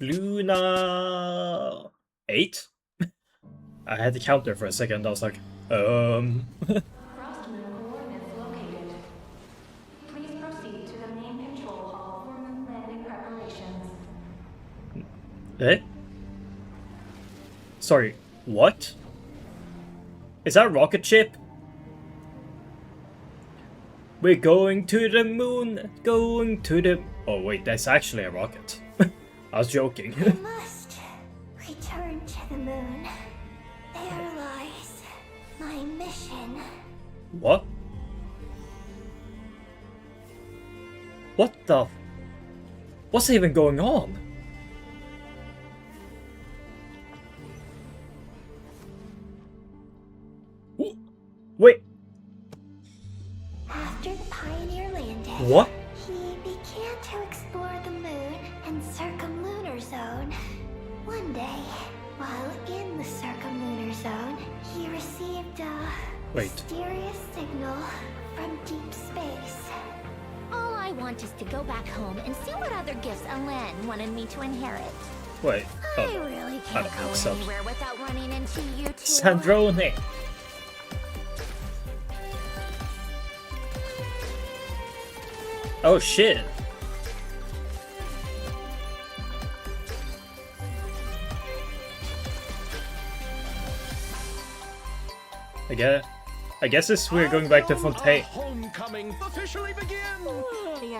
Luna 8? I had to count there for a second. I was like, Frost moon coordinates located. Please proceed to the main control hall for moon landing preparations. Eh? Sorry, what? Is that a rocket ship? We're going to the moon, going to the... Oh wait, that's actually a rocket. I was joking. I must return to the moon. There lies my mission. What? What the... What's even going on? Ooh, wait, After the Pioneer landed, what? he began to explore the moon and circumlunar zone. One day, while in the circumlunar zone, he received a Wait. mysterious signal from deep space. All I want is to go back home and see what other gifts Alen wanted me to inherit. Wait. I Oh, really I can't don't go think so. anywhere without running into you two. Sandrone. Oh shit. I guess this we're going back to Fontaine. Homecoming officially begins.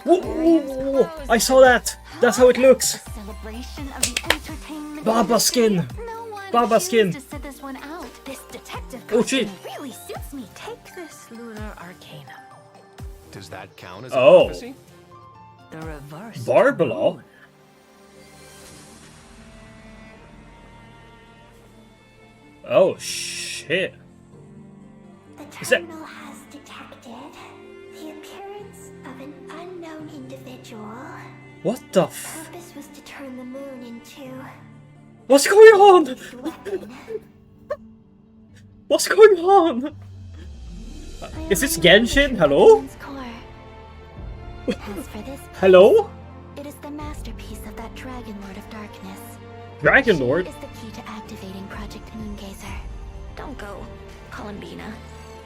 Whoa, I saw that. That's how it looks. Celebration of the entertainment Baba skin. No one Baba chooses skin. to sit this one out. This detective Oh shit. costume really suits me. Take this lunar arcanum. Does that count as Oh. a prophecy? The reverse. Barbala. Oh shit. The Is that- terminal has detected the appearance of an unknown individual. What the f... Purpose was to turn the moon into What's going on? his weapon. What's going on? Is this Genshin? Hello? As for this, Hello? it is the masterpiece of that Dragon Lord of Darkness. Dragon Lord? She is the key to activating Project Moongazer. Don't go, Columbina.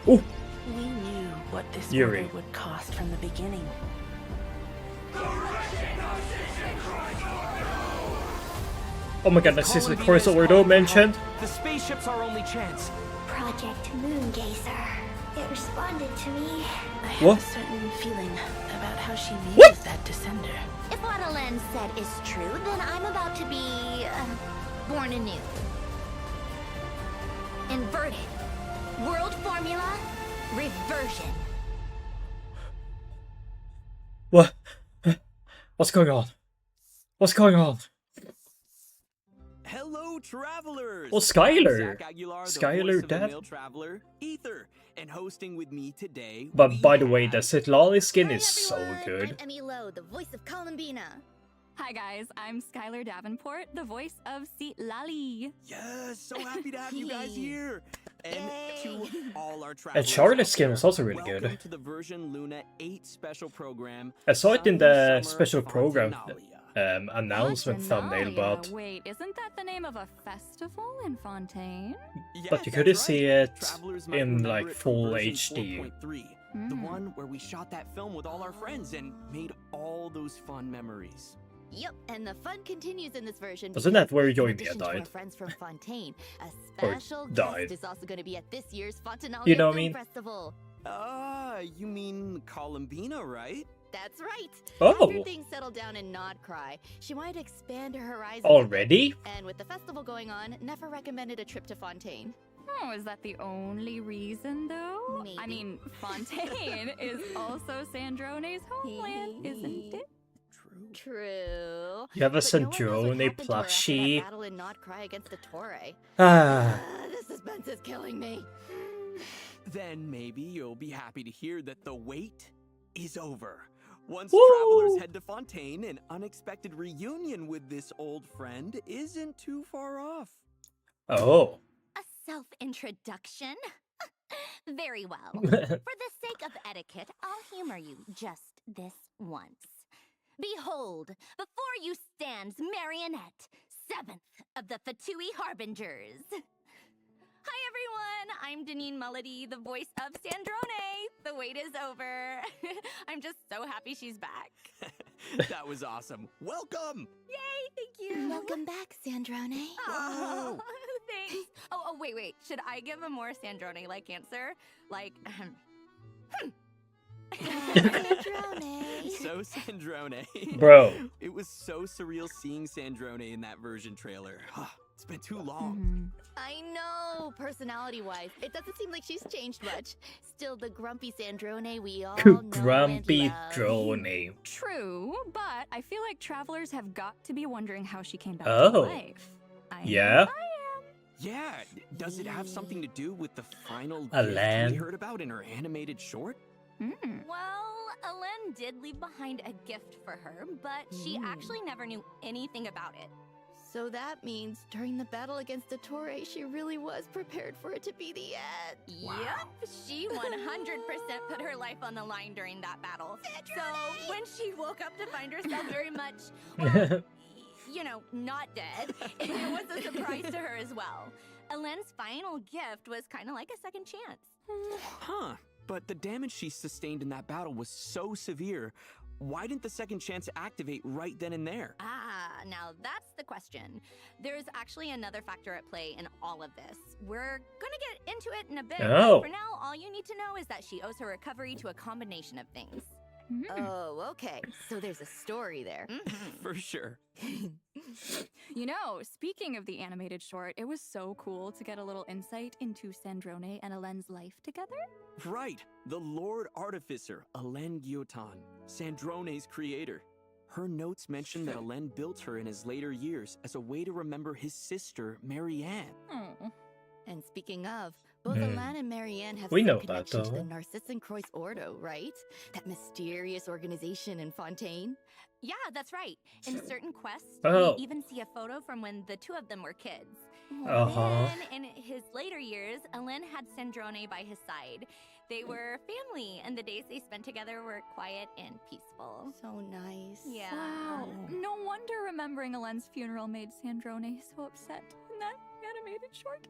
Ooh, We knew what this Yuri. order would cost from the beginning. oh my god, this is the chorus that Ordo mentioned. The spaceship's our only chance. Project Moongazer. It responded to me. I have What? a certain feeling about how she views What? that descender. If what Alen said is true, then I'm about to be born anew. Inverted. World formula. Reversion. What? What's going on? What's going on? Hello, travelers. Well, Skylar. Zach Aguilar, the Skylar voice of the Dad. male traveler, Ether, and hosting with me today. But we by the way, have- the Sitlali skin Hi, is so everyone. good. I'm Emmy Lowe, the voice of Columbina. Hi guys, I'm Skylar Davenport, the voice of Seat Lali. Yes, so happy to have you guys here. And Yay. to all our travelers. Charlotte's out skin there, was also really welcome good. to the version Luna 8 special program. I saw it in the Summer special program Fontanalia. announcement thumbnail, Bacchanalia. but Wait, isn't that the name of a festival in Fontaine? But you Yes, couldn't that's see right. it Travelers might in, remember like, it from full version HD. 4.3, the one where we shot that film with all our friends and made all those fun memories. Yep, and the fun continues in this version. Wasn't that where because in Yoimiya addition to our died? friends from Fontaine, a Or special died. guest is also going to be at this year's Fontanalia You know what I Film mean? Festival. Ah, you mean Columbina, right? That's right. Oh. After things settled down in Nod Cry, she wanted to expand her horizons. already? And with the festival going on, Nefer recommended a trip to Fontaine. Oh, is that the only reason though? I Maybe. mean, Fontaine is also Sandrone's homeland, isn't it? True. You have a But no one knows what Sandrone happened to her after that plushie. battle in Nod Cry against the Torre. Ah, The suspense is killing me. Then maybe you'll be happy to hear that the wait is over. Once Woo! travelers head to Fontaine, an unexpected reunion with this old friend isn't too far off. oh. A self-introduction? Very well. For the sake of etiquette, I'll humor you just this once. Behold, before you stands Marionette, 7th of the Fatui Harbingers. Hi everyone, I'm Deneen Mulledy, the voice of Sandrone. The wait is over. I'm just so happy she's back. That was awesome. Welcome! Yay, thank you. Welcome back, Sandrone. Oh, thanks. Oh, wait. Should I give a more Sandrone-like answer? Like, Sandrone. So Sandrone. Bro. It was so surreal seeing Sandrone in that version trailer. It's been too long. I know, personality-wise, it doesn't seem like she's changed much. Still the grumpy Sandrone we all know Grumpy and love. drone. True, but I feel like travelers have got to be wondering how she came back Oh. to life. I know Yeah? Yeah, does it have something to do with the final A gift land? we heard about in her animated short? well, Alen did leave behind a gift for her, but she actually never knew anything about it. So that means during the battle against Ettore, she really was prepared for it to be the end. Yep, she 100% put her life on the line during that battle. So when she woke up to find herself very much, well, not dead, it was a surprise to her as well. Alen's final gift was kind of like a second chance. Huh. But the damage she sustained in that battle was so severe. Why didn't the second chance activate right then and there? Now that's the question. There's actually another factor at play in all of this. We're gonna get into it in a bit, Oh. but for now, all you need to know is that she owes her recovery to a combination of things. Oh, okay. So there's a story there. For sure. You know, speaking of the animated short, it was so cool to get a little insight into Sandrone and Alen's life together. Right. The Lord Artificer, Alen Guillotin, Sandrone's creator. Her notes mention that Alen built her in his later years as a way to remember his sister, Marianne. Oh. And speaking of, both Alan and Marianne have We some know that, connection to though. the Narcissenkreuz Ordo, right? That mysterious organization in Fontaine. Yeah, that's right. In certain quests, Oh. we even see a photo from when the two of them were kids. Uh-huh. Then, in his later years, Alen had Sandrone by his side. They were family, and the days they spent together were quiet and peaceful. So nice. Yeah. Wow. No wonder remembering Alen's funeral made Sandrone so upset in that animated short.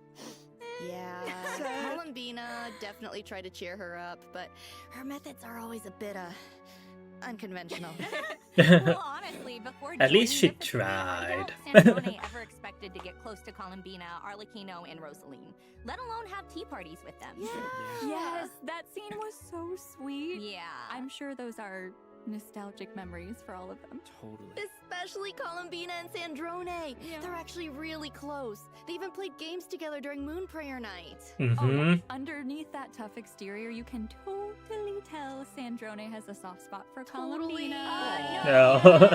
Yeah, Columbina definitely tried to cheer her up, but her methods are always a bit, unconventional. Well, honestly, before At least she joining the Fatui, I tried. doubt Sandrone ever expected to get close to Columbina, Arlecchino, and Rosaline, let alone have tea parties with them. Yes, that scene was so sweet. Yeah. I'm sure those are nostalgic memories for all of them. Totally. Especially Columbina and Sandrone. Yeah. They're actually really close. They even played games together during Moon Prayer Night. Mm-hmm. Underneath that tough exterior, you can totally tell Sandrone has a soft spot for Totally. Columbina. No. No,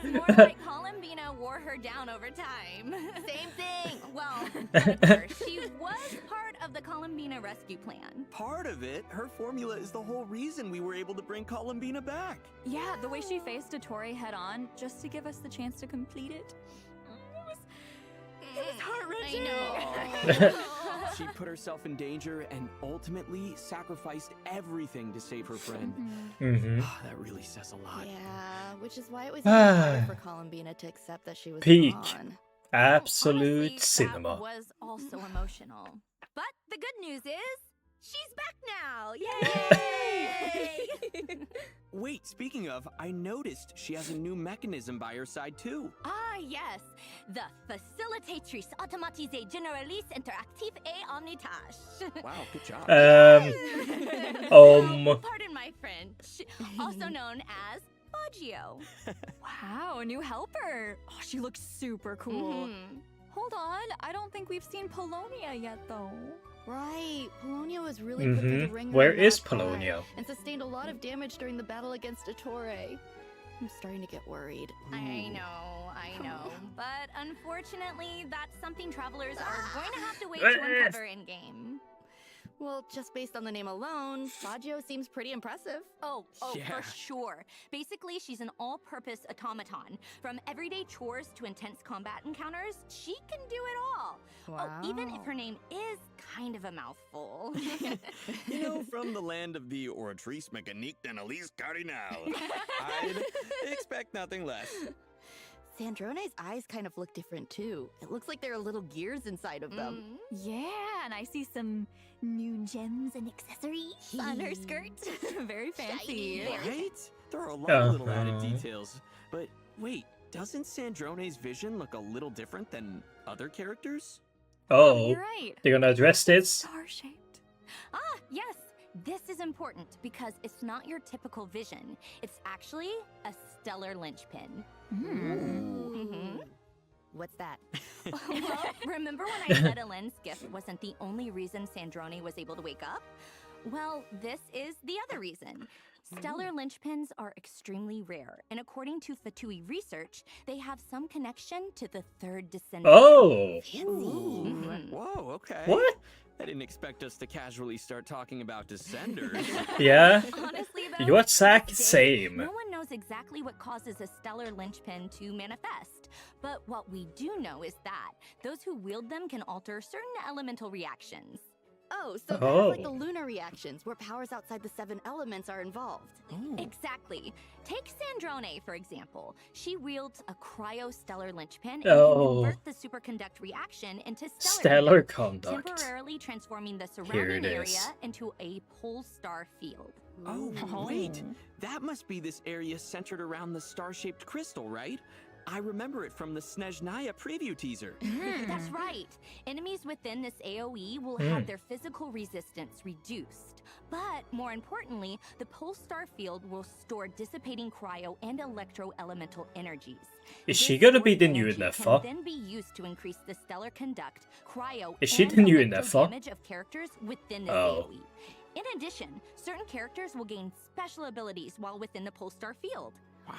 it's more like Columbina wore her down over time. Same thing. Well, but of course, she was part of the Columbina rescue plan. Part of it, her formula is the whole reason we were able to bring Columbina back. Yeah, the way she faced Ettore head on just to give us the chance to complete it. It was heart-wrenching. I know. She put herself in danger and ultimately sacrificed everything to save her friend. Mm-hmm. That really says a lot. Yeah, which is why it was even harder for Columbina to accept that she was Peak. gone. Absolute Honestly, cinema. That was also emotional. But the good news is, she's back now! Yay! Wait, speaking of, I noticed she has a new mechanism by her side too. Yes, the Facilitatrice Automatisée Généraliste Interactive et Omnitâche. Wow, good job. Pardon my French. Also known as Baggio. Wow, a new helper. Oh, she looks super cool. Hold on, I don't think we've seen Polonia yet, though. Right, Polonia was really put through the ringer. Where in is that part Polonia? And sustained a lot of damage during the battle against Ettore. I'm starting to get worried. I know. But unfortunately, that's something travelers are going to have to wait to uncover in-game. Well, just based on the name alone, Fagio seems pretty impressive. Oh, Yeah. for sure. Basically, she's an all-purpose automaton. From everyday chores to intense combat encounters, she can do it all. Oh, even if her name is kind of a mouthful. You know, from the land of the Oratrice Mécanique d'Analyse Cardinal. I'd expect nothing less. Sandrone's eyes kind of look different too. It looks like there are little gears inside of them. Yeah, and I see some new gems and accessories on her skirt. Very fancy. Right? There are a lot of little added Uh-huh. details. But wait, doesn't Sandrone's vision look a little different than other characters? Oh, You're right. they're gonna address this? Star-shaped. Ah, yes. This is important because it's not your typical vision. It's actually a stellar linchpin. Mhm. What's that? Well, remember when I said Elend's gift wasn't the only reason Sandrone was able to wake up? Well, this is the other reason. Stellar linchpins are extremely rare, and according to Fatui research, they have some connection to the third descendant. Oh, Mhm. Whoa, okay. what? I didn't expect us to casually start talking about descenders. Yeah. Honestly, though, You and to Zack, this day, same. No one knows exactly what causes a stellar linchpin to manifest. But what we do know is that those who wield them can alter certain elemental reactions. Oh, so kind of like the Oh. lunar reactions, where powers outside the 7 elements are involved. Exactly. Take Sandrone, for example. She wields a cryostellar linchpin and Oh. can convert the superconduct reaction into Stellar conduct, conduct. temporarily transforming the Here surrounding it area is. into a pole star field. Oh, wait. That must be this area centered around the star-shaped crystal, right? I remember it from the Snezhnaya preview teaser. That's right. Enemies within this AoE will Mm. have their physical resistance reduced. But more importantly, the pole star field will store dissipating cryo and electro elemental energies. Is she This gonna be stored the new energy Ineffa? Can then be used to increase the stellar conduct, cryo, Is she and the new electro Ineffa? damage of characters within this Oh. AoE. In addition, certain characters will gain special abilities while within the pole star field.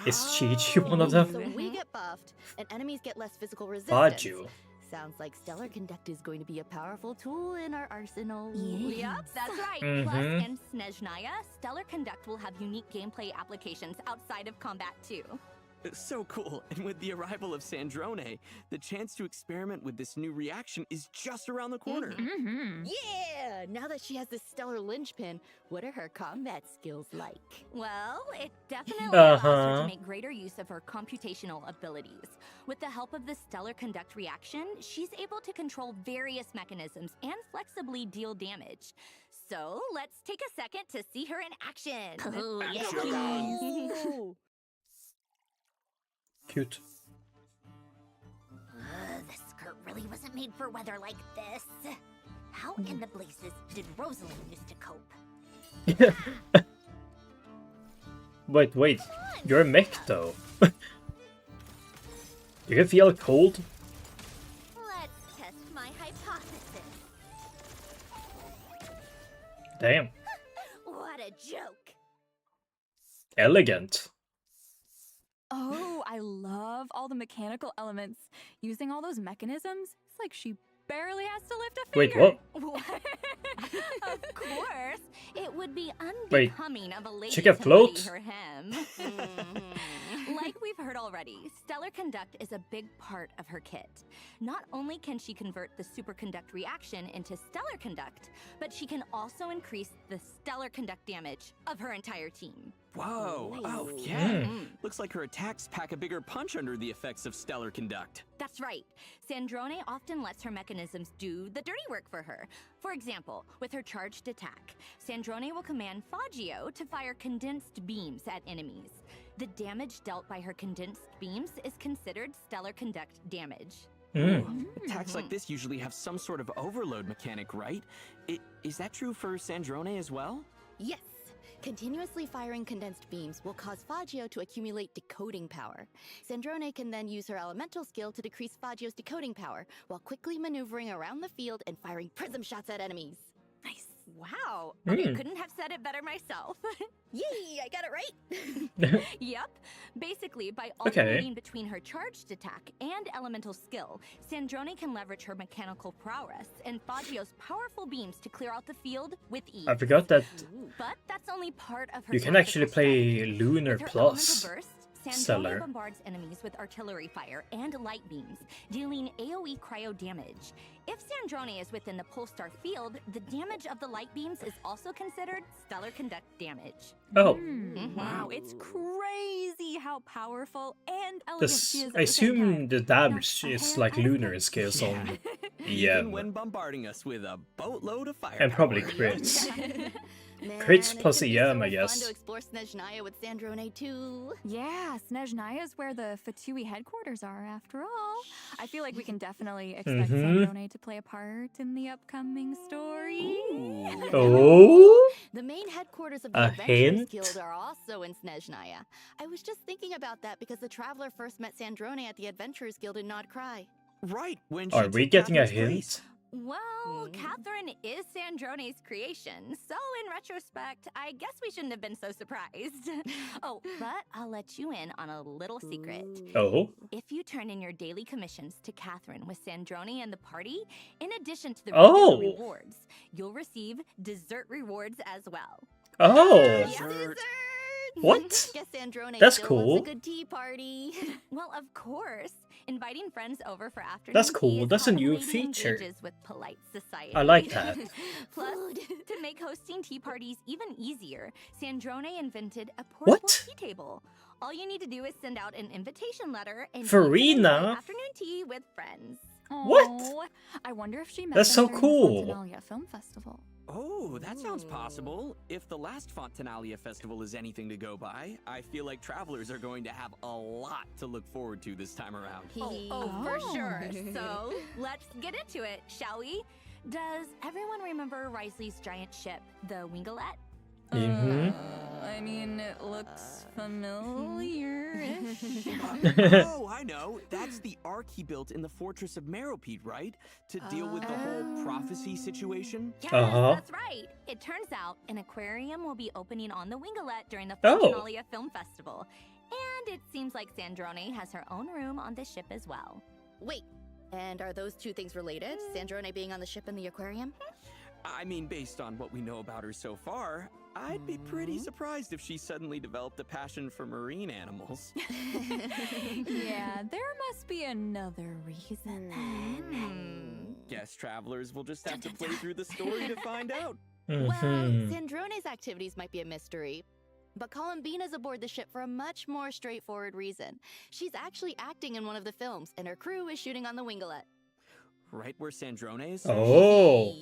Is Chi-Chi one of them? So we get buffed, and enemies get less physical resistance. Fagio. Sounds like Stellar Conduct is going to be a powerful tool in our arsenal. Yep, that's right. Mhm. Plus, in Snezhnaya, Stellar Conduct will have unique gameplay applications outside of combat too. So cool. And with the arrival of Sandrone, the chance to experiment with this new reaction is just around the corner. Mm-hmm. Yeah! Now that she has this stellar linchpin, what are her combat skills like? Well, it definitely allows her Uh-huh. to make greater use of her computational abilities. With the help of the Stellar Conduct reaction, she's able to control various mechanisms and flexibly deal damage. So, let's take a second to see her in action. Oh, Action! Cute. The skirt really wasn't made for weather like this. How in the blazes did Rosalind used to cope? Wait. You're a mech though. You can feel cold? Let's test my hypothesis. Damn. What a joke! Elegant. Oh, I love all the mechanical elements. Using all those mechanisms, it's like she barely has to lift a Wait, finger. what? Of course, it would be Wait, unbecoming of a lady she can to float? muddy her hem. Like we've heard already, Stellar Conduct is a big part of her kit. Not only can she convert the superconduct reaction into stellar conduct, but she can also increase the stellar conduct damage of her entire team. Whoa. Oh, yeah. Mm. Looks like her attacks pack a bigger punch under the effects of stellar conduct. That's right. Sandrone often lets her mechanisms do the dirty work for her. For example, with her charged attack, Sandrone will command Fagio to fire condensed beams at enemies. The damage dealt by her condensed beams is considered stellar conduct damage. Mm. Attacks like this usually have some sort of overload mechanic, right? Is that true for Sandrone as well? Yes! Continuously firing condensed beams will cause Fagio to accumulate decoding power. Sandrone can then use her elemental skill to decrease Fagio's decoding power, while quickly maneuvering around the field and firing prism shots at enemies. Nice. Wow. I couldn't have said it better myself. Yay, I got it right. Yep. Basically, by alternating between her charged attack and elemental skill, Sandrone can leverage her mechanical prowess and Fagio's powerful beams to clear out the field with ease. I forgot that But that's only part of her you can tactical actually play strength. Lunar With her Plus. elemental burst, Sandrone Stellar. bombards enemies with artillery fire and light beams, dealing AoE cryo damage. If Sandrone is within the Polestar field, the damage of the light beams is also considered stellar conduct damage. Oh, Wow, it's crazy how powerful and elegant she is. I assume the damage is like lunar scales Yeah. on Even when bombarding us with a boatload of fire. and probably power. crits. Man, Crits it plus could a be yam, so I guess. Fun to explore Snezhnaya with Sandrone too. Yeah, Snezhnaya is where the VIII headquarters are, after all. I feel like we can definitely expect Sandrone to play a part in the upcoming story. Ooh. Oh, The main headquarters of the A Adventurers hint? Guild are also in Snezhnaya. I was just thinking about that because the Traveler first met Sandrone at the Adventurers Guild in Nod Cry. Right, when are she we took getting a Catherine's place. hint? Well, Catherine is Sandrone's creation, so in retrospect, I guess we shouldn't have been so surprised. Oh, but I'll let you in on a little secret. Oh, If you turn in your daily commissions to Catherine with Sandrone and the party, in addition to the Oh. regular rewards, you'll receive dessert rewards as well. oh, Dessert. what? Guess Sandrone That's still cool. loves a good tea party. Well, of course, inviting friends over for afternoon That's tea cool. is That's a how new lady feature. engages with polite society. I like that. Plus, to make hosting tea parties even easier, Sandrone invented a portable What? tea table. All you need to do is send out an invitation letter and Farina? enjoy afternoon tea with friends. What? Aw, I wonder if she met That's them so during cool. the Fontinalia Film Festival. Oh, that sounds possible. If the last Fontinalia festival is anything to go by, I feel like travelers are going to have a lot to look forward to this time around. For sure. So, let's get into it, shall we? Does everyone remember Risley's giant ship, the Wingalette? Mhm. I mean, it looks familiar-ish. Oh, I know. That's the ark he built in the fortress of Meropide, right? To deal with the whole prophecy situation. Yes, Uh-huh. that's right. It turns out an aquarium will be opening on the Wingalette during the Oh. Fontinalia Film Festival. And it seems like Sandrone has her own room on the ship as well. Wait, and are those two things related? Sandrone being on the ship and the aquarium? I mean, based on what we know about her so far, I'd be pretty surprised if she suddenly developed a passion for marine animals. Yeah, there must be another reason then. Guess travelers will just have to play through the story to find out. Well, Mhm. Sandrone's activities might be a mystery, but Columbina's aboard the ship for a much more straightforward reason. She's actually acting in one of the films, and her crew is shooting on the Wingalette. Right where Sandrone is? Oh.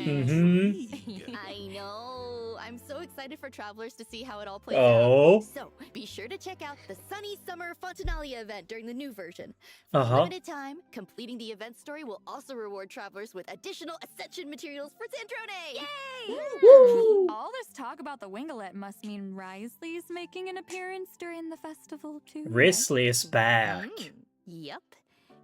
Intrigue. I know. I'm so excited for travelers to see how it all plays Oh. out. So, be sure to check out the Sunny Summer Fontinalia event during the new version. For Uh-huh. a limited time, completing the event story will also reward travelers with additional Ascension materials for Sandrone! Yay! All this talk about the Wingalette must mean Risley's making an appearance during the festival too. right? Risley is back. Yep.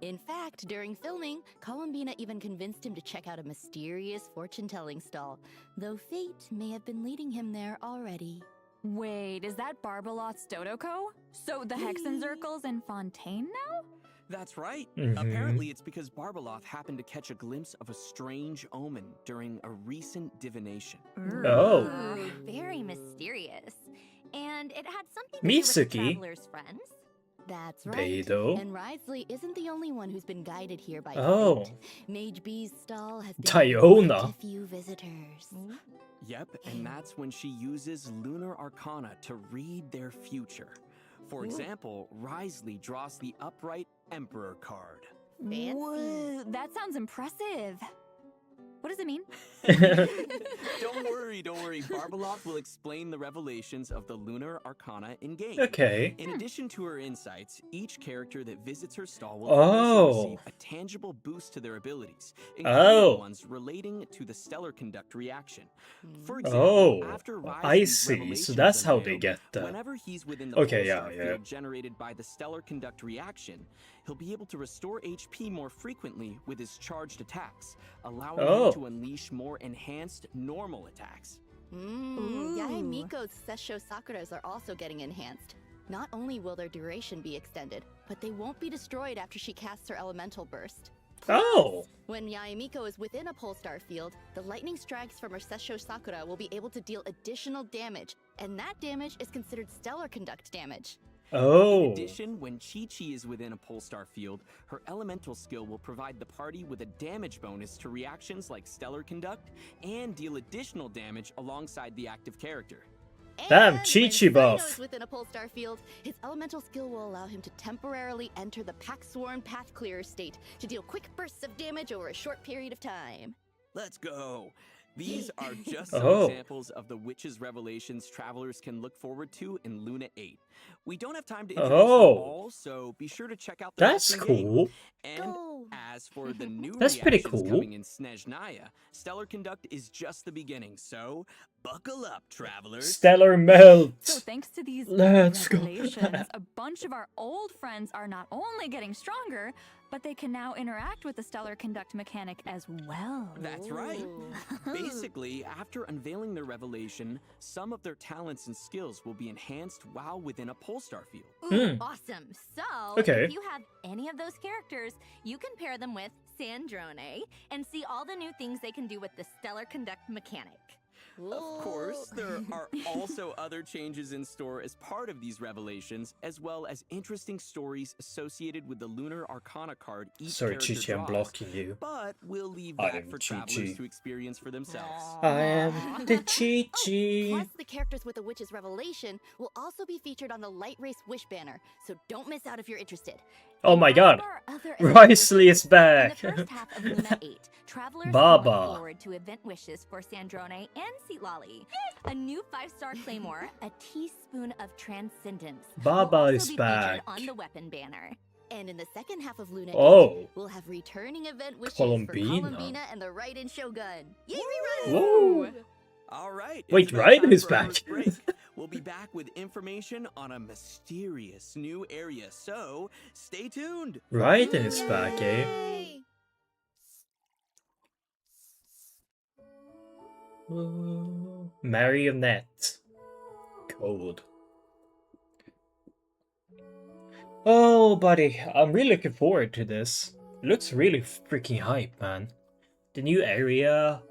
In fact, during filming, Columbina even convinced him to check out a mysterious fortune-telling stall, though fate may have been leading him there already. Wait, is that Barbalot's Dodoko? So the Hexenzirkel's in Fontaine now? That's right. Mhm. Apparently, it's because Barbaloth happened to catch a glimpse of a strange omen during a recent divination. Oh. Ooh, very mysterious. And it had something to do with Mitsuki. the traveler's friends. That's right. Beidou. And Risley isn't the only one who's been guided here by Oh. fate. Mage B's stall has been Diona. opened to few visitors. Yep, and that's when she uses lunar arcana to read their future. For example, Risley draws the upright Emperor card. Fancy. Whoa, that sounds impressive. What does it mean? Don't worry. Barbaloth will explain the revelations of the lunar arcana in game. Okay. In addition to her insights, each character that visits her stall will Oh. also receive a tangible boost to their abilities, including Oh. ones relating to the stellar conduct reaction. For Oh, example, after I Risley's see. So revelations that's of how Neo, they get the. whenever he's within the Okay, pulsar yeah. field generated by the stellar conduct reaction, he'll be able to restore HP more frequently with his charged attacks, allowing Oh. him to unleash more enhanced normal attacks. Yae Miko's Sessho Sakuras are also getting enhanced. Not only will their duration be extended, but they won't be destroyed after she casts her elemental burst. Oh. When Yae Miko is within a Polestar field, the lightning strikes from her Sessho Sakura will be able to deal additional damage, and that damage is considered stellar conduct damage. Oh. In addition, when Chi-Chi is within a Polestar field, her elemental skill will provide the party with a damage bonus to reactions like Stellar Conduct and deal additional damage alongside the active character. Damn, And Chi-Chi when Sino buff. is within a Polestar field, his elemental skill will allow him to temporarily enter the Pack-Sworn Path Clearer state to deal quick bursts of damage over a short period of time. Let's go! These are just some Oh. examples of the witches' revelations travelers can look forward to in Luna 8. We don't have time to introduce them Oh. all, so be sure to check out the That's rest in-game. cool. And Go. as for the new That's pretty reactions cool. coming in Snezhnaya, Stellar Conduct is just the beginning, so buckle up, travelers. Stellar melt. So thanks to these Let's go. revelations, a bunch of our old friends are not only getting stronger, but they can now interact with the stellar conduct mechanic as well. That's right. Ooh. Basically, after unveiling their revelation, some of their talents and skills will be enhanced while within a Polestar field. Ooh, Hmm. awesome. So, Okay. if you have any of those characters, you can pair them with Sandrone and see all the new things they can do with the Stellar Conduct mechanic. Of course, there are also other changes in store as part of these revelations, as well as interesting stories associated with the Lunar Arcana card each Sorry, character Chi-Chi, I'm draws. blocking you. But we'll leave I that am for Chi-Chi. travelers to experience for themselves. I am the Chi-Chi. Plus, the characters with the Witch's Revelation will also be featured on the Light Race Wish banner, so don't miss out if you're interested. Oh my As god. for our other Risley is In back. the first half of Luna 8, travelers can Baba. look Look forward to event wishes for Sandrone and Seatlolly. A new 5-star claymore, a teaspoon of transcendence. Baba will also is be back. featured on the weapon banner. And in the second half of Luna 8, Oh. we'll have returning event wishes Columbina. for Columbina and the Raiden Shogun. Yay, rerun! Whoa. All right. Wait, it's about Raiden time is for our back. first break. We'll be back with information on a mysterious new area, so stay tuned. Raiden is back, eh? Yay! Marionette. Code. Oh, buddy, I'm really looking forward to this. It looks really freaking hype, man. The new area,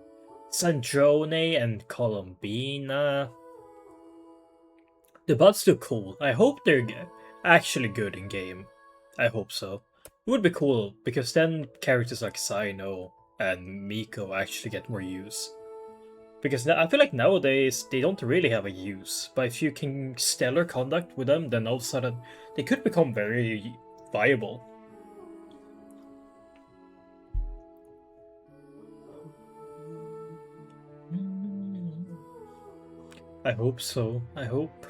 Sandrone and Columbina. The buds look cool. I hope they're actually good in game. I hope so. It would be cool, because then characters like Sino and Miko actually get more use. Because I feel like nowadays they don't really have a use, but if you can stellar conduct with them, then all of a sudden they could become very viable. I hope so. I hope.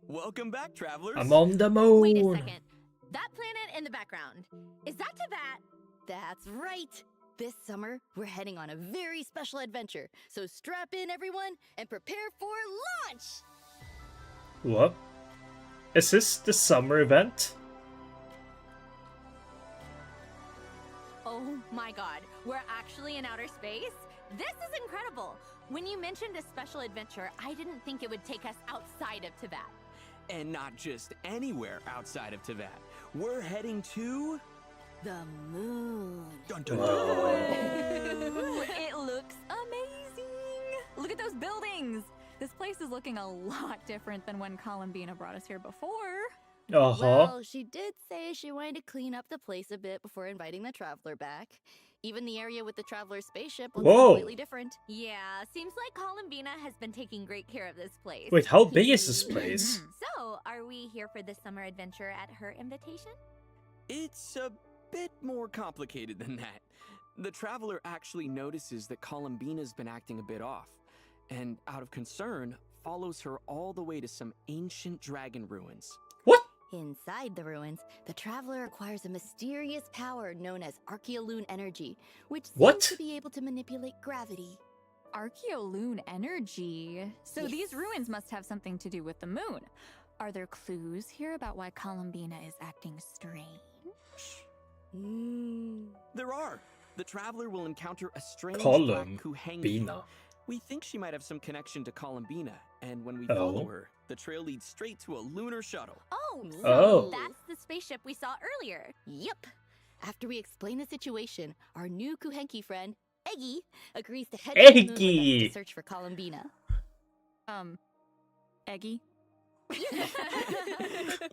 Welcome back, travelers. I'm on the moon. Wait a second. That planet in the background, is that Tibet? That's right! This summer, we're heading on a very special adventure, so strap in, everyone, and prepare for launch! What? Is this the summer event? Oh my god, we're actually in outer space? This is incredible! When you mentioned a special adventure, I didn't think it would take us outside of Tibet. And not just anywhere outside of Tibet. We're heading to... The moon. Dun, dun, Whoa. Ooh, it looks amazing! Look at those buildings! This place is looking a lot different than when Columbina brought us here before. Uh-huh. Well, she did say she wanted to clean up the place a bit before inviting the Traveler back. Even the area with the Traveler's spaceship looks Whoa. completely different. Yeah, seems like Columbina has been taking great care of this place. Wait, how big is this place? So, are we here for this summer adventure at her invitation? It's a bit more complicated than that. The traveler actually notices that Columbina's been acting a bit off, and out of concern, follows her all the way to some ancient dragon ruins. What? Inside the ruins, the traveler acquires a mysterious power known as Archeoloon energy, which seems What? to be able to manipulate gravity. Archeoloon energy. So Yes. these ruins must have something to do with the moon. Are there clues here about why Columbina is acting strange? There are. The traveler will encounter a strange black Kuhengi. Columbina. We think she might have some connection to Columbina, and when we Oh. follow her, the trail leads straight to a lunar shuttle. Oh, so Oh. that's the spaceship we saw earlier. Yep. After we explain the situation, our new Kuhenki friend, Eggy, agrees to head to the moon with us Eggy! to search for Columbina. Eggy?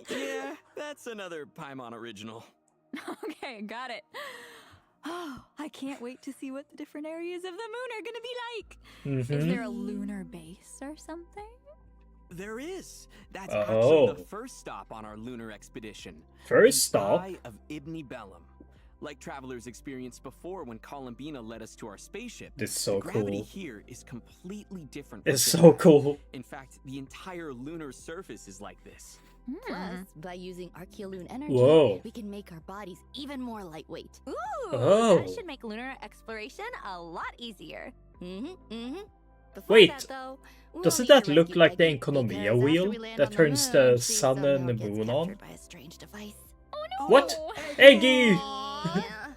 Yeah, that's another Paimon original. Okay, got it. Oh, I can't wait to see what the different areas of the moon are gonna be like. Is there a lunar base or something? There is. That's Oh. actually the first stop on our lunar expedition. First the stop? Eye of Ibni Bellum. Like travelers experienced before when Columbina led us to our spaceship, This is so the gravity cool. here is completely different. from It's Earth. so cool. In fact, the entire lunar surface is like this. Plus, by using Archeoloon energy, Whoa. we can make our bodies even more lightweight. Ooh, Oh. that should make lunar exploration a lot easier. Before Wait, that, though, we'll Doesn't need that to look rescue like the Eggy, Economia because after wheel we land that on turns moon, the she sun and somehow the gets moon on? captured by a strange device. What? Oh, Eggy! Yeah.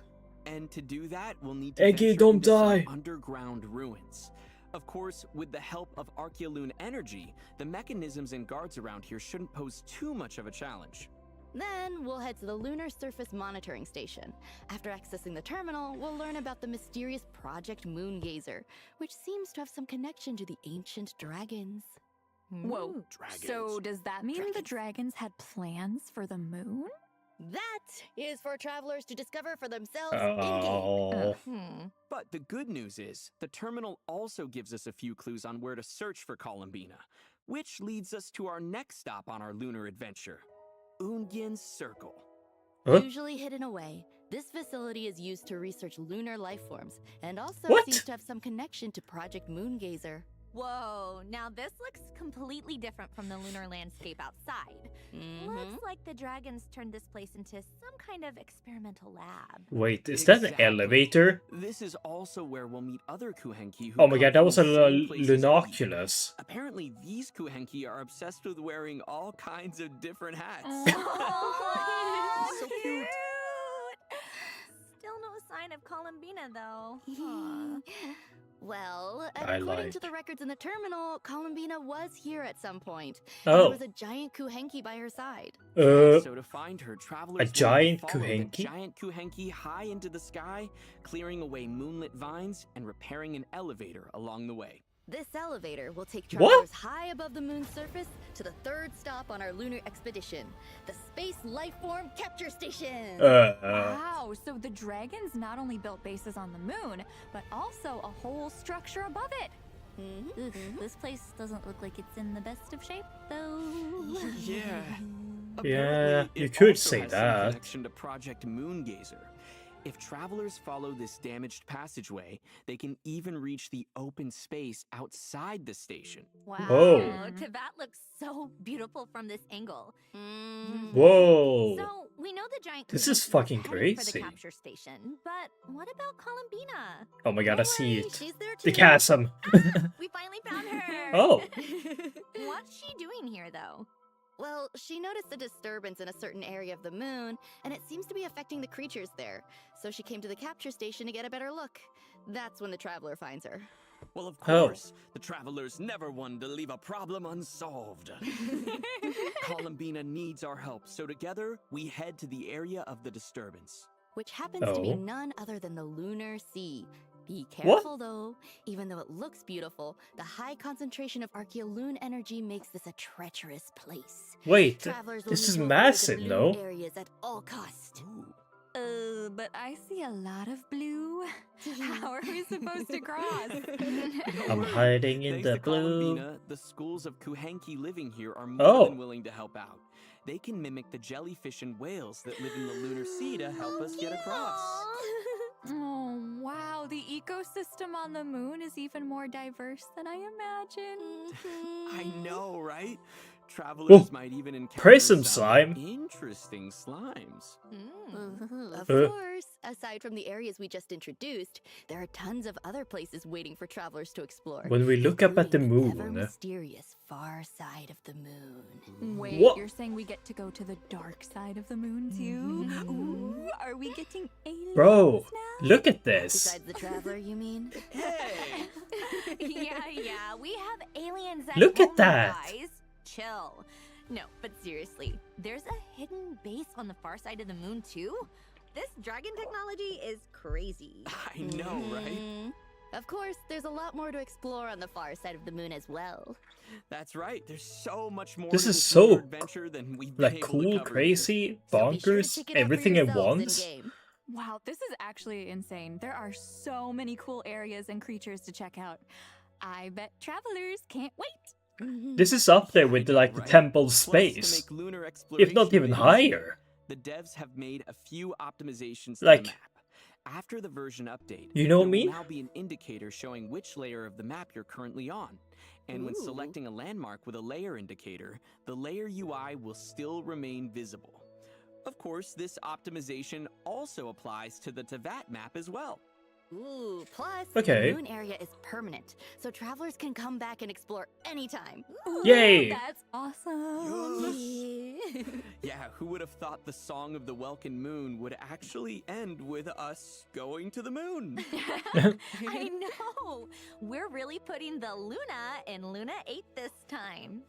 And to do that, we'll need to Eggy, venture don't into some die. underground ruins. Of course, with the help of Archeoloon energy, the mechanisms and guards around here shouldn't pose too much of a challenge. Then we'll head to the Lunar Surface Monitoring Station. After accessing the terminal, we'll learn about the mysterious Project Moongazer, which seems to have some connection to the ancient dragons. Whoa. Dragons. So does that mean the dragons had plans for the moon? That is for travelers to discover for themselves in-game. Oh. But the good news is, the terminal also gives us a few clues on where to search for Columbina, which leads us to our next stop on our lunar adventure, Ungyen's Circle. Huh? Usually hidden away, this facility is used to research lunar life forms, and also What? seems to have some connection to Project Moongazer. Whoa, now this looks completely different from the lunar landscape outside. Looks like the dragons turned this place into some kind of experimental lab. Wait, is that an Exactly. elevator? This is also where we'll meet other Kuhenki who Oh my come god, that from was the a same place as we. Lunoculus. Apparently, these Kuhenki are obsessed with wearing all kinds of different hats. Oh, So cute. Still no sign of Columbina, though. Huh. Well, I according to lied. the records in the terminal, Columbina was here at some point. And Oh. there was a giant Kuhenki by her side. So to find her, travelers will need to giant follow the Kuhenki? giant Kuhenki high into the sky, clearing away moonlit vines and repairing an elevator along the way. This elevator will take What? travelers high above the moon's surface to the third stop on our lunar expedition, the Space Lifeform Capture Station. Wow, so the dragons not only built bases on the moon, but also a whole structure above it. Mhm. This place doesn't look like it's in the best of shape, though. Yeah. Yeah, Apparently, you it could also say has some that. connection to Project Moongazer. If travelers follow this damaged passageway, they can even reach the open space outside the station. Wow. Oh. Tibet looks so beautiful from this angle. Whoa. So, we know the giant This is Kuhenki was fucking headed for crazy. the capture station, but what about Columbina? Oh my god, I Don't see worry, it. she's there The too. chasm. We finally found her. Oh. What's she doing here, though? Well, she noticed a disturbance in a certain area of the moon, and it seems to be affecting the creatures there. So she came to the capture station to get a better look. That's when the traveler finds her. Well, of Oh. course, the travelers never one to leave a problem unsolved. Columbina needs our help, so together we head to the area of the disturbance. Which happens to be Oh. none other than the Lunar Sea. Be What? careful though. Even though it looks beautiful, the high concentration of Archeoloon energy makes this a treacherous place. Wait, Travelers will this need is to avoid the massive, blue no? areas at all cost. Ooh. But I see a lot of blue. How are we supposed to cross? I'm hiding in Thanks the to blue. Columbina, the schools of Kuhenki living here are more Oh. than willing to help out. They can mimic the jellyfish and whales that live in the lunar sea to help us get across. Oh, wow. The ecosystem on the moon is even more diverse than I imagined. I know, right? Travelers Oh, might even encounter prism some slime. interesting slimes. Of course, aside from the areas we just introduced, there are tons of other places waiting for travelers to explore. When we look up at the including ever moon. mysterious far side of the moon. Wait, What? you're saying we get to go to the dark side of the moon too? Ooh, are we getting aliens Bro, now? look at this. Besides the traveler, you mean? Hey! yeah, we have aliens at Look at home, that. guys. Chill. No, but seriously, there's a hidden base on the far side of the moon too? This dragon technology is crazy. I know, right? Mhm. Of course, there's a lot more to explore on the far side of the moon as well. That's right. There's so much more This to is this so lunar adventure than we've been Like able to cool, cover crazy, So be sure to bonkers, check it out for everything at yourselves once. in-game. Wow, this is actually insane. There are so many cool areas and creatures to check out. I bet travelers can't wait. This is up there with I know, like the right? temple Plus, to space, make lunar if not exploration even easier, higher. The devs have made a few optimizations to Like- the map. After the version update, You know there me? will now be an indicator showing which layer of the map you're currently on. And when Ooh. selecting a landmark with a layer indicator, the layer UI will still remain visible. Of course, this optimization also applies to the Tevat map as well. Ooh, plus, Okay. the moon area is permanent, so travelers can come back and explore anytime. Yay! That's awesome. Yeah, who would have thought the Song of the Welkin Moon would actually end with us going to the moon? I know. We're really putting the Luna in Luna 8 this time.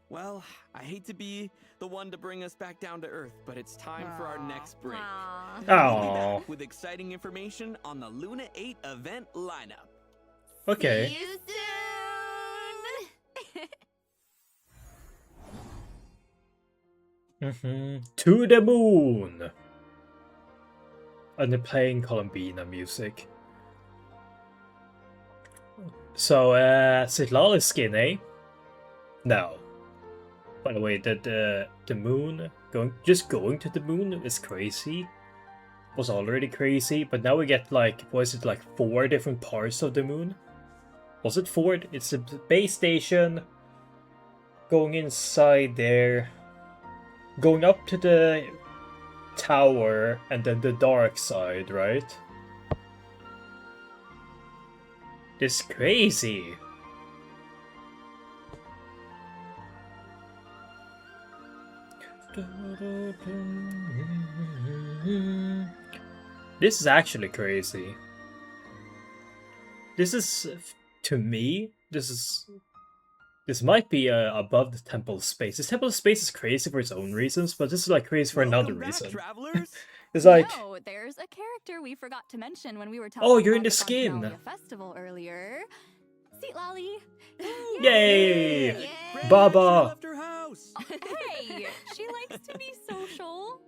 Well, I hate to be the one to bring us back down to Earth, but it's time for our next break. Aw. We'll be Aww. back with exciting information on the Luna 8 event lineup. Okay. See you soon. To the moon. And they're playing Columbina music. So, Sitlal is skinny. No. By the way, the moon just going to the moon is crazy. Was already crazy, but now we get like, was it like 4 different parts of the moon? Was it 4? It's a base station. Going inside there. Going up to the tower and then the dark side, right? This crazy. This is actually crazy. This is, to me, this might be above the temple space. This temple space is crazy for its own reasons, but this is like crazy for another Welcome back, reason. travelers. It's like, No, there's a character we forgot to mention when we were talking oh, you're in about the skin. Sandrone festival earlier. Seat Lolly. Yay! Yay! Granny Baba. actually left her house. Hey, she likes to be social.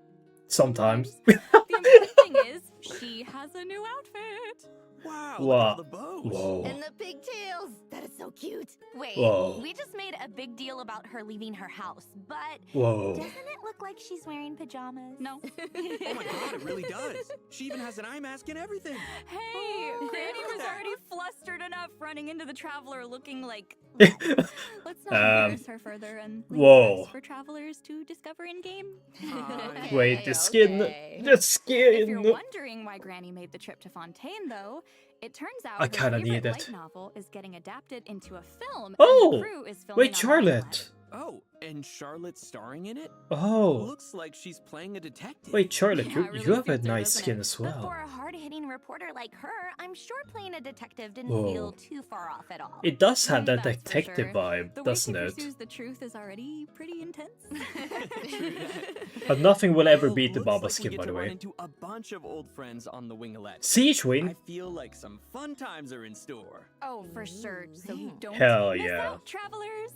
Sometimes. The important thing is, she has a new outfit. Wow, Whoa. look at all the bows. Whoa. And the pigtails! That is so cute. Wait, Whoa. we just made a big deal about her leaving her house, but Whoa. doesn't it look like she's wearing pajamas? No. Oh my god, it really does. She even has an eye mask and everything. Hey, Granny look at was that. already flustered enough running into the traveler looking like... Let's not embarrass her further and leave whoa. space for travelers to discover in-game. Fine. Wait, the skin. okay. The If you're skin. wondering why Granny made the trip to Fontaine, though, it turns out I her kinda favorite need it. light novel is getting adapted into a film. Oh, and the crew is filming wait, on Charlotte. Oh, and Charlotte's starring in it? Oh. Looks like she's playing a detective. Wait, Charlotte, Yeah, you, it really you have a suits her, nice doesn't skin it? as But for well. a hard-hitting reporter like her, I'm sure playing a detective didn't Whoa. feel too far off at all. It does have that That's for detective sure. vibe, The way doesn't she it? pursues the truth is already pretty intense. But nothing will ever Well, beat the looks Baba like we skin, get by to the run way. into a bunch of old friends on the Winglet. Siege I Wing? feel like some fun times are in store. Oh, for sure. So you don't Hell miss yeah. out, travelers.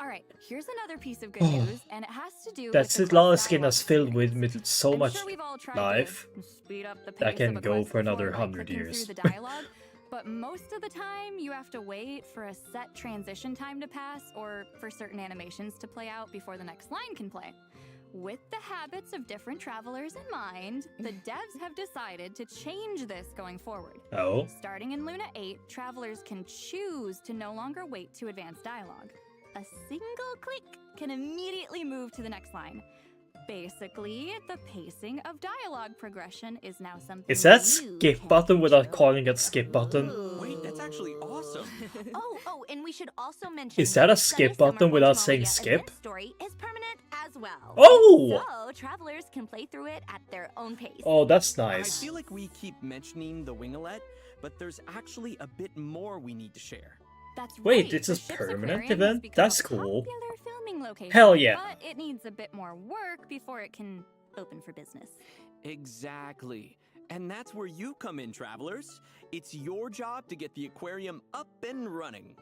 All right, here's another piece of good Oh. news, and it has to do That with the Sitlala close skin dialogue is filled experience. with so I'm much sure we've all tried life to speed up the that pace can of a go quest for another before by 100 clicking years. through the dialogue, but most of the time you have to wait for a set transition time to pass or for certain animations to play out before the next line can play. With the habits of different travelers in mind, the devs have decided to change this going forward. Oh. Starting in Luna 8, travelers can choose to no longer wait to advance dialogue. a single click can immediately move to the next line. Basically, the pacing of dialogue progression is now something Is that you skip can button without control. calling it skip button? Wait, that's actually awesome. Oh, and we should also mention Is that a Sunny skip Summer button without Guatemala saying event skip? story is permanent as well. Oh! So travelers can play through it at their own pace. Oh, that's I nice. feel like we keep mentioning the Winglet, but there's actually a bit more we need to share. That's Wait, right. it's the a ship's permanent aquarium has event? become That's a cool. Popular filming location, Hell yeah. But it needs a bit more work before it can open for business. Exactly. And that's where you come in, travelers. It's your job to get the aquarium up and running.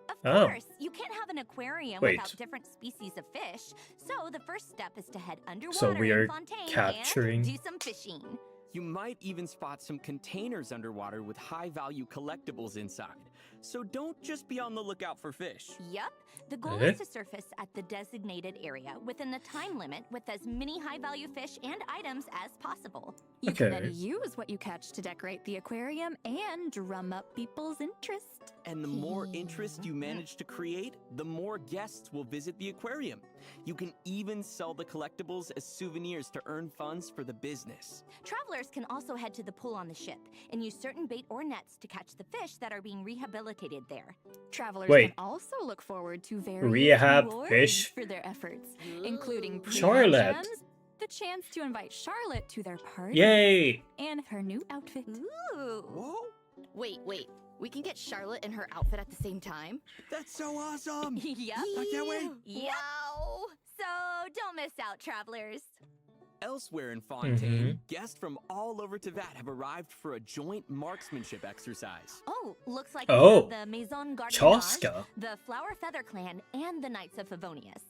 Of Oh. course, you can't have an aquarium Wait. without different species of fish. So the first step is to head underwater So we are in Fontaine capturing- and do some fishing. You might even spot some containers underwater with high-value collectibles inside. So don't just be on the lookout for fish. Yup. The goal Eh? is to surface at the designated area within the time limit with as many high-value fish and items as possible. You can Okay. then use what you catch to decorate the aquarium and drum up people's interest. And the more interest you manage to create, the more guests will visit the aquarium. You can even sell the collectibles as souvenirs to earn funds for the business. Travelers can also head to the pool on the ship and use certain bait or nets to catch the fish that are being rehabilitated there. Travelers Wait. can also look forward to various Rehab rewards fish? for their efforts, including Charlotte. gems, the chance to invite Charlotte to their party, Yay! and her new outfit. Ooh. Whoa, Wait. We can get Charlotte in her outfit at the same time? that's so awesome! Yep. I can't wait. Wow. So don't miss out, travelers. Elsewhere in Fontaine, guests from all over Teyvat have arrived for a joint marksmanship exercise. Oh, looks like Oh. we have the Maison Gardiennage, Chaska. the Flower Feather Clan, and the Knights of Favonius.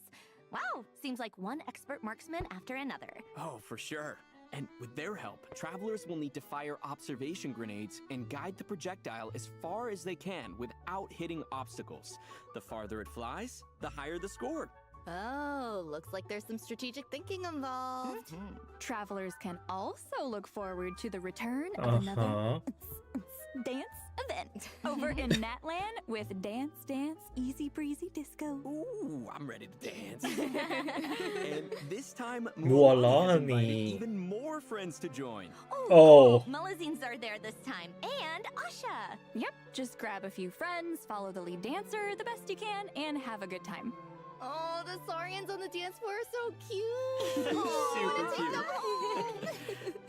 Wow, seems like one expert marksman after another. Oh, for sure. And with their help, travelers will need to fire observation grenades and guide the projectile as far as they can without hitting obstacles. The farther it flies, the higher the score. Oh, looks like there's some strategic thinking involved. Travelers can also look forward to the return of another Uh-huh. dance event over in Natland with Dance Easy Breezy Disco. Ooh, I'm ready to dance. And this time, Mualani. has invited even more friends to join. Oh. Cool. Mullazines are there this time, and Asha. Yep, just grab a few friends, follow the lead dancer the best you can, and have a good time. Oh, the Saurians on the dance floor are so cute. Super Take cute. them home.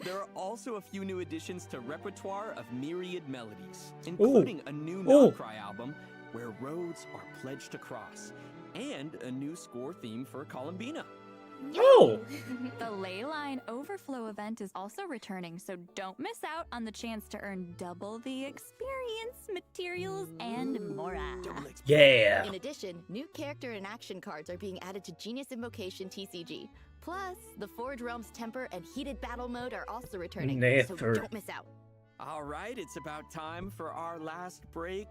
There are also a few new additions to repertoire of myriad melodies, including a new Ooh. non-cry album where roads are pledged to cross, and a new score theme for Columbina. Oh! The Leyline Overflow event is also returning, so don't miss out on the chance to earn double the experience, materials, and more. Yeah! In addition, new character and action cards are being added to Genius Invocation TCG. Plus, the Forge Realms Temper and Heated Battle mode are also returning, so Never. don't miss out. All right, it's about time for our last break.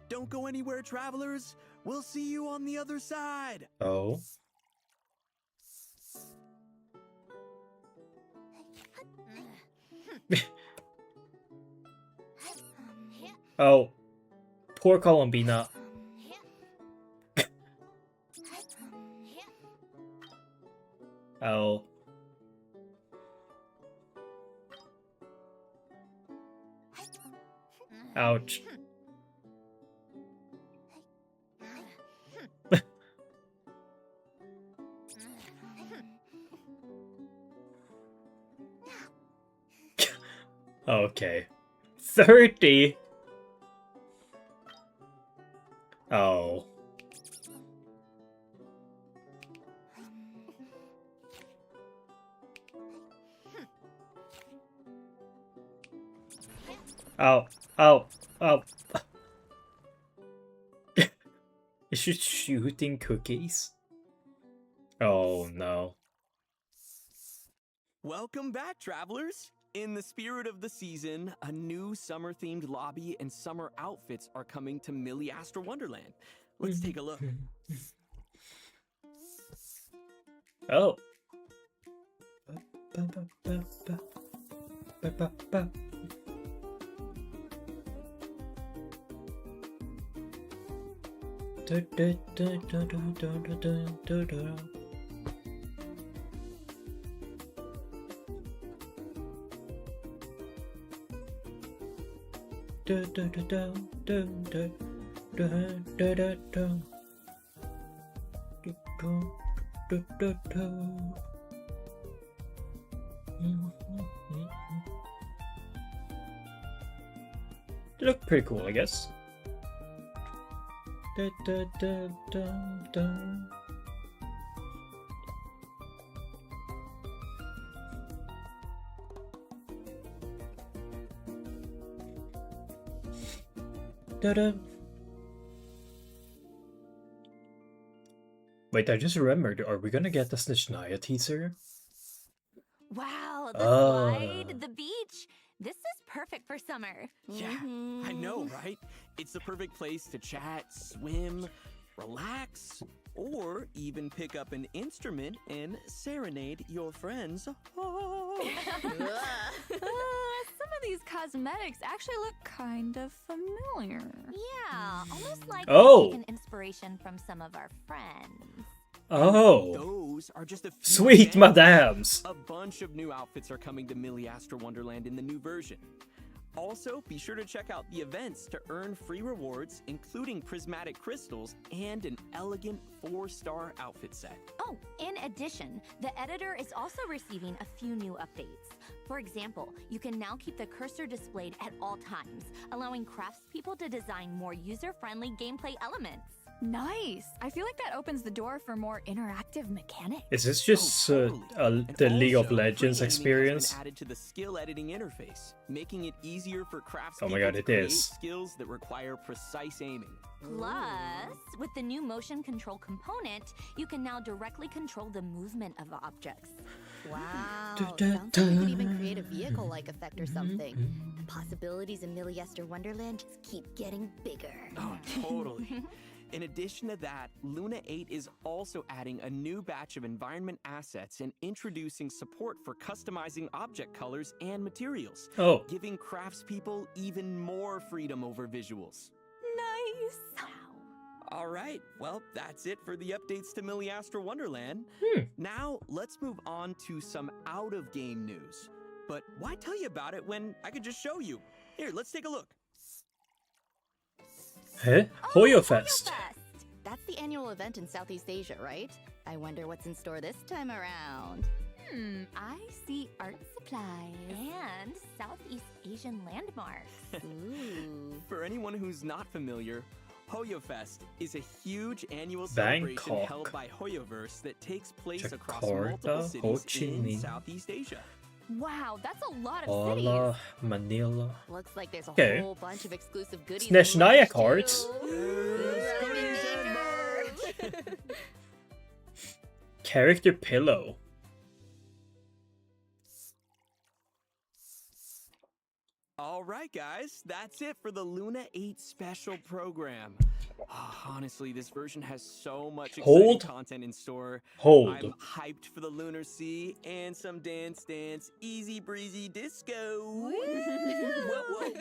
Don't go anywhere, travelers. We'll see you on the other side. Oh. Oh. Poor Columbina. Oh. Ouch. Okay. 30? Oh. Oh, oh, oh. Is she shooting cookies? Oh no. Welcome back, travelers! In the spirit of the season, a new summer-themed lobby and summer outfits are coming to Millie Astra Wonderland. Let's take a look. Oh. They look pretty cool, I guess. Wait, I just remembered. Are we gonna get the Snezhnaya teaser? Wow, the Oh. slide, the beach. This is perfect for summer. Yeah, I know, right? It's the perfect place to chat, swim, relax, or even pick up an instrument and serenade your friends. Some of these cosmetics actually look kind of familiar. Yeah, almost like Oh. taken inspiration from some of our friends. Oh, Those are just a few sweet examples. madams. A bunch of new outfits are coming to Miliastra Wonderland in the new version. Also, be sure to check out the events to earn free rewards, including prismatic crystals and an elegant 4-star outfit set. Oh, in addition, the editor is also receiving a few new updates. For example, you can now keep the cursor displayed at all times, allowing craftspeople to design more user-friendly gameplay elements. Nice. I feel like that opens the door for more interactive mechanics. Is this just totally. And the League of also, Legends pre-aiming has experience? been added to the skill editing interface, making it easier for craftspeople Oh my god, to it create is. skills that require precise aiming. Plus, with the new motion control component, you can now directly control the movement of objects. Wow, Da, sounds da, like you could even da. create a vehicle-like effect or something. The possibilities in Miliastra Wonderland just keep getting bigger. Oh, totally. In addition to that, Luna 8 is also adding a new batch of environment assets and introducing support for customizing object colors and materials, Oh, giving craftspeople even more freedom over visuals. Nice! All right, well, that's it for the updates to Miliastra Wonderland. Now, let's move on to some out-of-game news. But why tell you about it when I could just show you? Here, let's take a look. huh? HoYoFest. That's the annual event in Southeast Asia, right? I wonder what's in store this time around. I see art supplies. And Southeast Asian landmarks. Ooh. For anyone who's not familiar, HoYoFest is a huge annual celebration Bangkok, held by HoYoverse that takes place across Jakarta, multiple Ho cities Chi in Minh. Southeast Asia. Wow, that's a lot of Kuala, cities. Manila. Looks like there's a Okay. whole bunch of exclusive goodies. Snezhnaya and merch, cards. too. Let me make merch. Character pillow. All right, guys, that's it for the Luna 8 special program. Honestly, this version has so much exciting Hold. content in store. Hold. I'm hyped for the Lunar Sea and some dance, easy breezy disco. Whoa, whoa.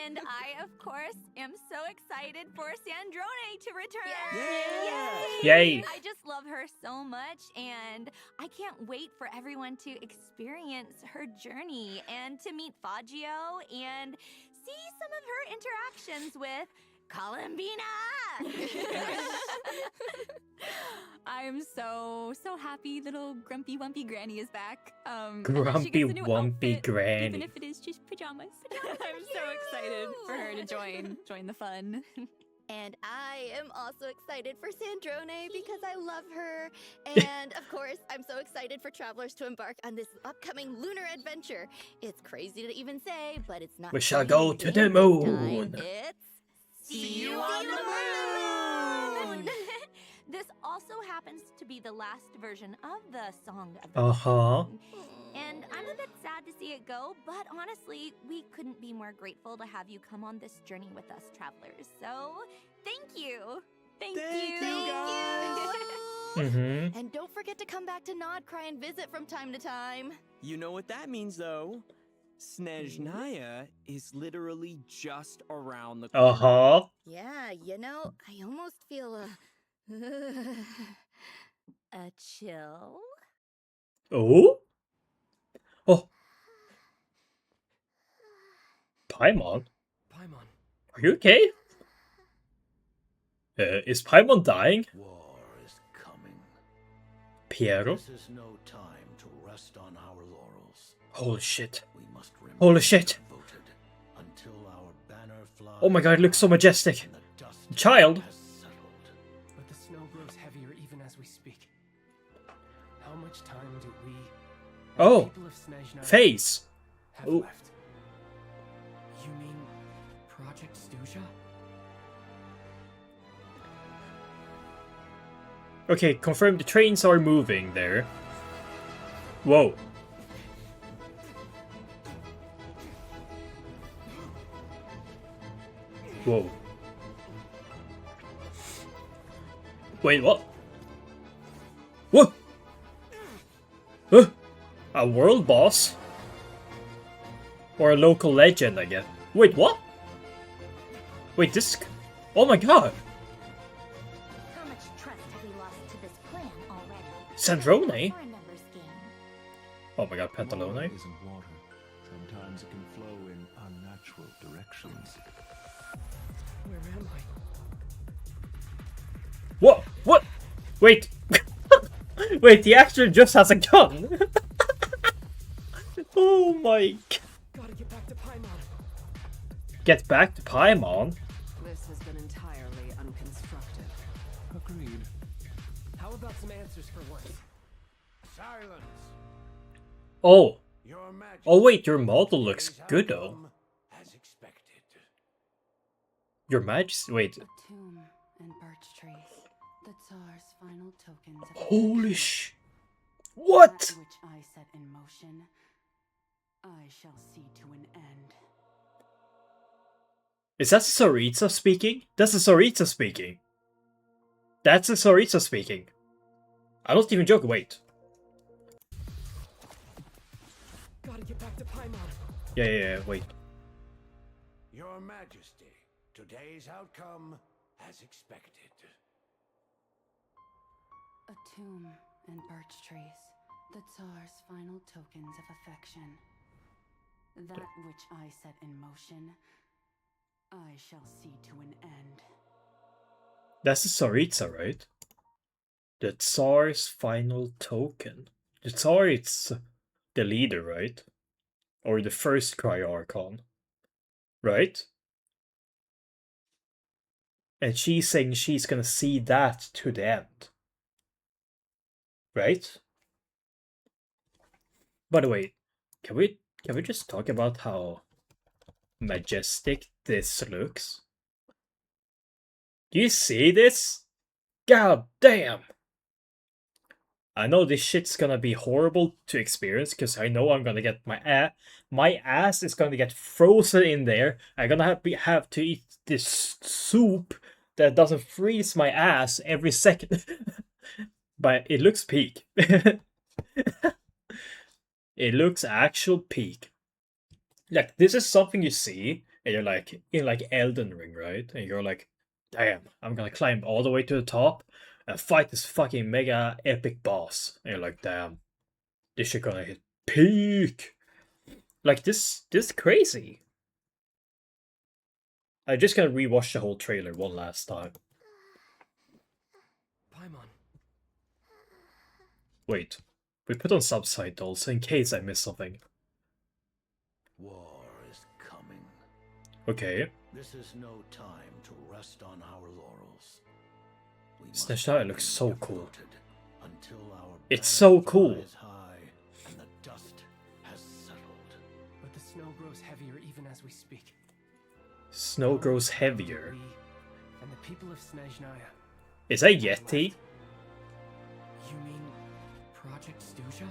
And I, of course, am so excited for Sandrone to return. Yeah. Yay. I just love her so much, and I can't wait for everyone to experience her journey and to meet Faggio and see some of her interactions with Columbina. I am so happy little grumpy wumpy granny is back. And that Grumpy she gets a new wumpy outfit, granny. even if it is just pajamas. I'm so excited for her to join the fun. And I am also excited for Sandrone because I love her. And of course, I'm so excited for travelers to embark on this upcoming lunar adventure. It's crazy to even say, but it's not. We shall so go easy to the this moon. time. It's See you on the moon. This also happens to be the last version of the Song of the Uh-huh. Moon. And I'm a bit sad to see it go, but honestly, we couldn't be more grateful to have you come on this journey with us, travelers. So, thank you. Thank you. guys. Mm-hmm. And don't forget to come back to Nod Cry and visit from time to time. You know what that means, though. Snezhnaya is literally just around the corner. Uh-huh. Yeah, you know, I almost feel a chill. Oh? Oh. Paimon? Paimon. Are you okay? Is Paimon dying? War is coming. Piero? This is no time to rest on our laurels. Holy shit. We must remain Holy shit. devoted until our banner flies. Oh my god, it looks so majestic. and the dust Child? has settled. But the snow grows heavier even as we speak. How much time do we, the Oh. people of Snezhnaya, Face. have Ooh. left? You mean Project Stuzha? Okay, confirm the trains are moving there. Whoa. Whoa. Wait, what? What? A world boss? Or a local legend, I guess. Wait, what? Wait, this... Oh my god! How much trust have we lost to this plan already? Sandrone? For a numbers game. Oh my god, Pantalone? Water isn't water. Sometimes it can flow in unnatural directions. Where am I? What? What? Wait. Wait, the actor just has a gun. Oh my... Gotta get back to Paimon. Get back to Paimon? This has been entirely unconstructive. Agreed. How about some answers for once? Silence, Oh. Your Majesty. Oh wait, your model looks Today's good though. outcome, as expected. Your Majesty... Wait. A tomb and birch trees. The Tsar's final tokens of Holy affection. What? That which I set in motion, I shall see to an end. Is that Tsaritsa speaking? That's a Tsaritsa speaking. That's a Tsaritsa speaking. I'm not even joking, wait. Gotta get back to Paimon. Yeah, wait. Your Majesty, today's outcome, as expected. A tomb and birch trees. The Tsar's final tokens of affection. That which I set in motion, I shall see to an end. That's the Tsaritsa, right? The Tsar's final token. The Tsar is the leader, right? Or the first Cryarchon. Right? And she's saying she's gonna see that to the end. Right? By the way, can we just talk about how majestic this looks? Do you see this? God damn! I know this shit's gonna be horrible to experience because I know I'm gonna get my ass is gonna get frozen in there. I'm gonna have to eat this soup that doesn't freeze my ass every second. But it looks peak. It looks actual peak. Like, this is something you see, and you're like, in like Elden Ring, right? And you're like, damn, I'm gonna climb all the way to the top and fight this fucking mega epic boss. And you're like, damn, this shit gonna hit peak. Like, this crazy. I'm just gonna rewatch the whole trailer one last time. Paimon. Wait, we put on subtitles in case I miss something. War is coming. Okay. This is no time to rest on our laurels. We must Snezhnaya looks so remain cool. devoted until our It's banner so cool. flies high and the dust has settled. But the snow grows heavier even as we speak. Snow grows heavier. We and the people of Snezhnaya. Is that Yeti? You mean Project Stuzha?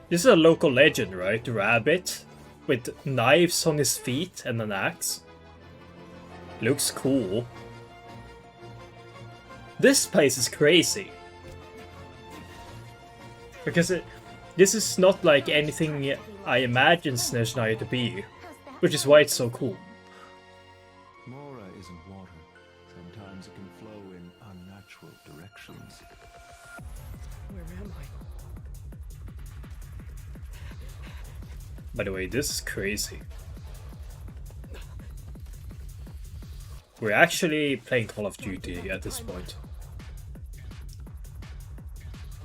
This is a local legend, right? Rabbit with knives on his feet and an axe. Looks cool. This place is crazy. Because this is not like anything I imagined Snezhnaya to be, which is why it's so cool. Mora isn't water. Sometimes it can flow in unnatural directions. Where am I? By the way, this is crazy. We're actually playing Call of Duty at this point.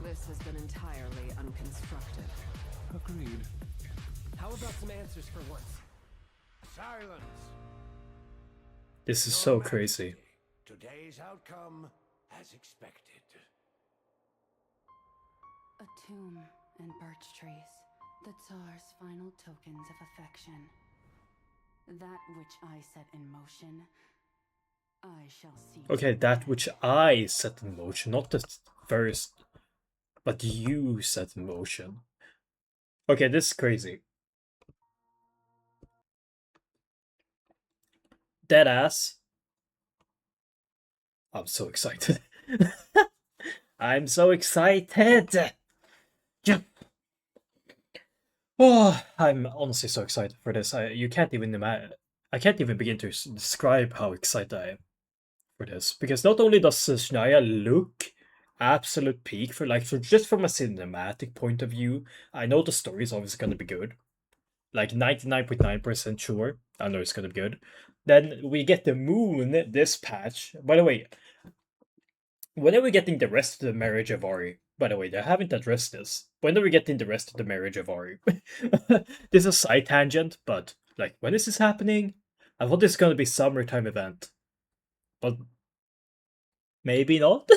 This has been entirely unconstructive. Agreed. How about some answers for once? Silence. This is so crazy. Today's outcome as expected. A tomb and birch trees, the Tsar's final tokens of affection. That which I set in motion, I shall see. Okay, that which I set in motion, not the first, but you set in motion. Okay, this is crazy. Deadass. I'm so excited. I'm so excited! Yeah. Oh, I'm honestly so excited for this. You can't even imagine. I can't even begin to describe how excited I am for this. Because not only does Snezhnaya look absolute peak for just from a cinematic point of view, I know the story is obviously going to be good. Like 99.9% sure. I know it's going to be good. Then we get the moon this patch. By the way, when are we getting the rest of the marriage of Ari? By the way, they haven't addressed this. When are we getting the rest of the marriage of Ari? This is a side tangent, but like, when is this happening? I thought this is going to be summertime event. But maybe not?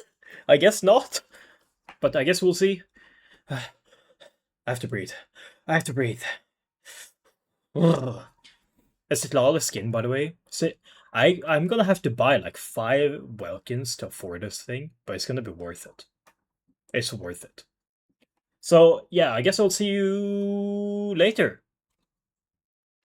I guess not. But I guess we'll see. I have to breathe. I have to breathe. Ugh. It's a flawless skin, by the way. So I'm gonna have to buy like 5 Welkins to afford this thing, but it's gonna be worth it. It's worth it. So yeah, I guess I'll see you later.